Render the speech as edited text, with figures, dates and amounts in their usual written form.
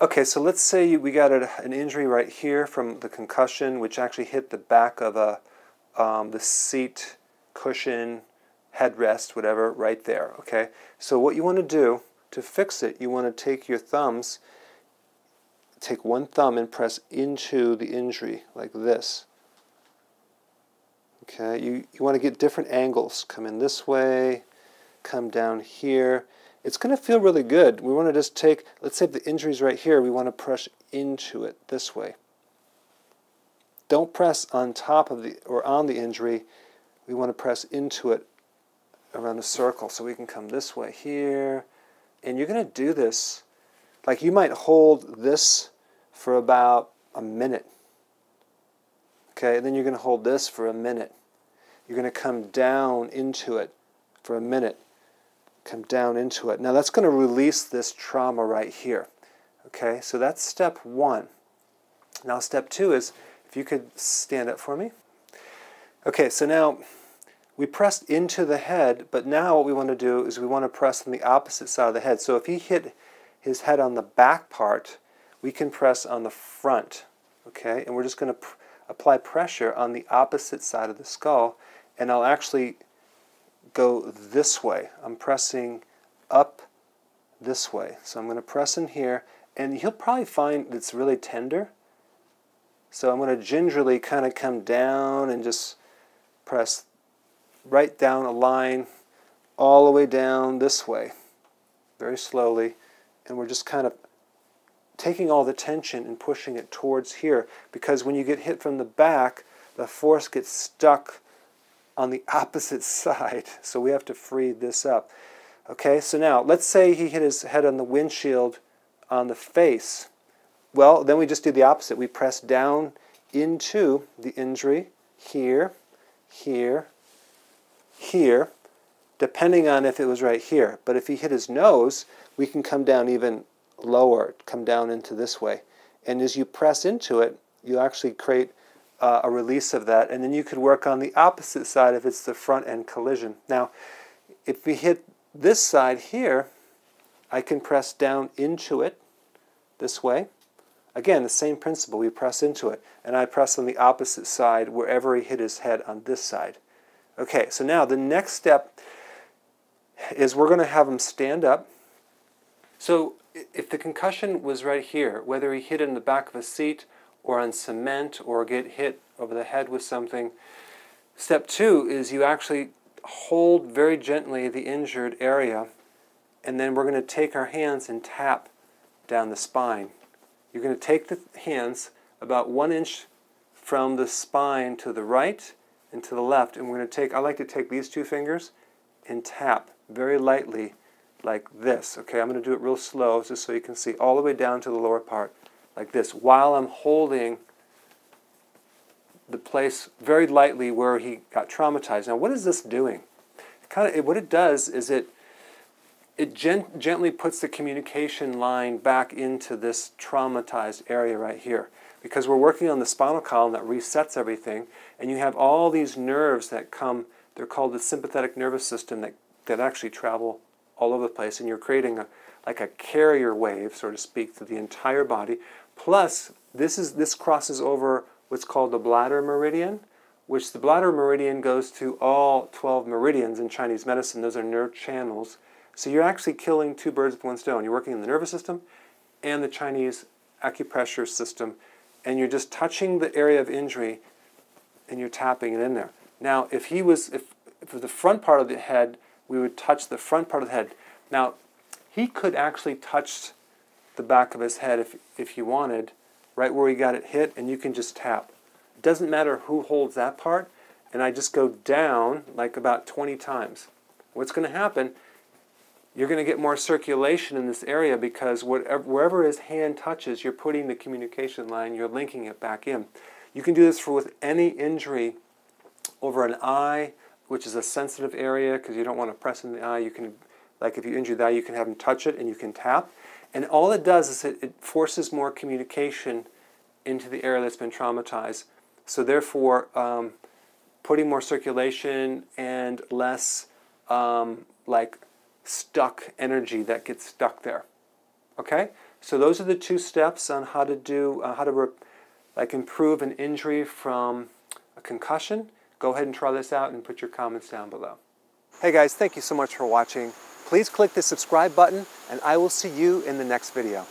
Okay, so let's say we got an injury right here from the concussion, which actually hit the back of the seat, cushion, headrest, whatever, right there. Okay, so what you want to do to fix it, you want to take your thumbs, take one thumb and press into the injury like this. Okay, you want to get different angles. Come in this way, come down here. It's going to feel really good. We want to just take, let's say the injury's right here, we want to press into it this way. Don't press on top of the, or on the injury. We want to press into it around a circle. So we can come this way here. And you're going to do this, like you might hold this for about a minute. Okay, and then you're going to hold this for a minute. You're going to come down into it for a minute. Come down into it. Now that's going to release this trauma right here. Okay, so that's step one. Now step two is, if you could stand up for me. Okay, so now we pressed into the head, but now what we want to do is we want to press on the opposite side of the head. So if he hit his head on the back part, we can press on the front. Okay, and we're just going to apply pressure on the opposite side of the skull, and I'll actually go this way. I'm pressing up this way. So I'm going to press in here, and you'll probably find it's really tender. So I'm going to gingerly kind of come down and just press right down a line all the way down this way, very slowly, and we're just kind of taking all the tension and pushing it towards here, because when you get hit from the back, the force gets stuck on the opposite side, so we have to free this up. Okay, so now let's say he hit his head on the windshield on the face. Well, then we just do the opposite. We press down into the injury here, here, here, depending on if it was right here. But if he hit his nose, we can come down even lower, come down into this way. And as you press into it, you actually create a release of that, and then you could work on the opposite side if it's the front end collision. Now, if we hit this side here, I can press down into it this way. Again, the same principle, we press into it, and I press on the opposite side wherever he hit his head on this side. Okay, so now the next step is we're going to have him stand up. So if the concussion was right here, whether he hit in the back of a seat or on cement or get hit over the head with something, step two is you actually hold very gently the injured area, and then we're going to take our hands and tap down the spine. You're going to take the hands about 1 inch from the spine to the right and to the left, and we're going to take, I like to take these two fingers and tap very lightly like this. Okay, I'm going to do it real slow just so you can see all the way down to the lower part like this, while I'm holding the place very lightly where he got traumatized. Now, what is this doing? What it does is it gently puts the communication line back into this traumatized area right here, because we're working on the spinal column that resets everything, and you have all these nerves that come, they're called the sympathetic nervous system, that actually travel all over the place, and you're creating like a carrier wave, so to speak, through the entire body. Plus, this crosses over what's called the bladder meridian, which the bladder meridian goes to all 12 meridians in Chinese medicine. Those are nerve channels. So you're actually killing two birds with one stone. You're working in the nervous system and the Chinese acupressure system, and you're just touching the area of injury and you're tapping it in there. Now, if for the front part of the head, we would touch the front part of the head. Now, he could actually touch the back of his head if he wanted, right where he got it hit, and you can just tap. It doesn't matter who holds that part, and I just go down like about 20 times. What's going to happen, you're going to get more circulation in this area, because wherever his hand touches, you're putting the communication line, you're linking it back in. You can do this with any injury over an eye, which is a sensitive area because you don't want to press in the eye. You can, like if you injure the eye, you can have him touch it and you can tap. And all it does is it forces more communication into the area that's been traumatized. So therefore, putting more circulation and less like stuck energy that gets stuck there. Okay, so those are the 2 steps on how to do, improve an injury from a concussion. Go ahead and try this out and put your comments down below. Hey guys, thank you so much for watching. Please click the subscribe button and I will see you in the next video.